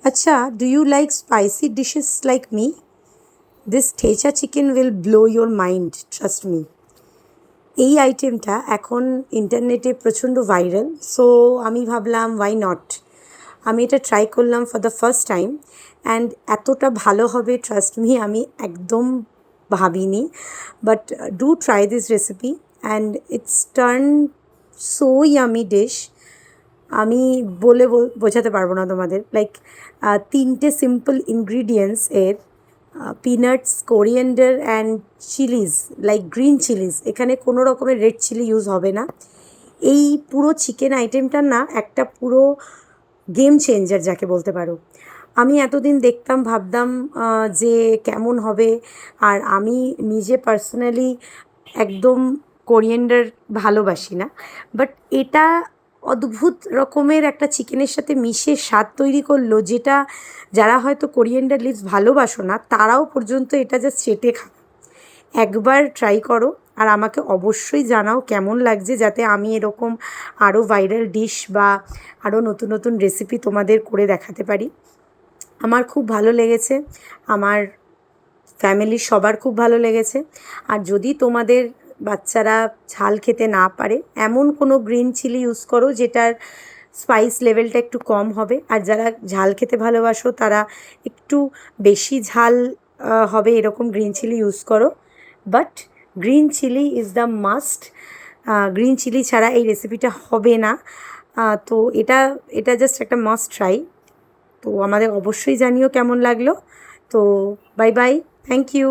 Acha, do you like spicy dishes like me? This Thecha chicken will blow your mind, trust me. এই আইটেমটা এখন ইন্টারনেটে প্রচণ্ড viral, so আমি ভাবলাম ওয়াই নট। আমি এটা ট্রাই করলাম for the first time and এতটা ভালো হবে ট্রাস্ট মি আমি একদম ভাবিনি। But do try this recipe and it's turn so yummy dish. আমি বলে বোঝাতে পারবো না তোমাদের। লাইক তিনটে সিম্পল ইনগ্রিডিয়েন্টস এর, peanuts, coriander and chillies, like green chillies, এখানে কোনো রকমের রেড চিলি ইউজ হবে না। এই পুরো চিকেন আইটেমটা না একটা পুরো গেম চেঞ্জার যাকে বলতে পারো। আমি এতদিন দেখতাম, ভাবতাম যে কেমন হবে, আর আমি নিজে পার্সোনালি একদম কোরিয়েন্ডার ভালোবাসি না, বাট এটা অদ্ভুত রকমের একটা চিকেনের সাথে মিশে স্বাদ তৈরি করলো, যেটা যারা হয়তো কোরিয়েন্ডার লিভস ভালোবাসো না তারাও পর্যন্ত এটা জাস্ট চেটে খাবে। একবার ট্রাই করো আর আমাকে অবশ্যই জানাও কেমন লাগছে, যাতে আমি এরকম আরও ভাইরাল ডিশ বা আরও নতুন নতুন রেসিপি তোমাদের করে দেখাতে পারি। আমার খুব ভালো লেগেছে, আমার ফ্যামিলির সবার খুব ভালো লেগেছে। আর যদি তোমাদের বাচ্চারা ঝাল খেতে না পারে, এমন কোনো গ্রিন চিলি ইউজ করো যেটার স্পাইস লেভেলটা একটু কম হবে। আর যারা ঝাল খেতে ভালোবাসো তারা একটু বেশি ঝাল হবে এরকম গ্রিন চিলি ইউজ করো। But green chilli is the must. Green chilli ছাড়া এই রেসিপিটা হবে না। তো এটা এটা জাস্ট একটা মাস্ট ট্রাই। তো আমাদের অবশ্যই জানিও কেমন লাগলো। তো বাই বাই, থ্যাংক ইউ।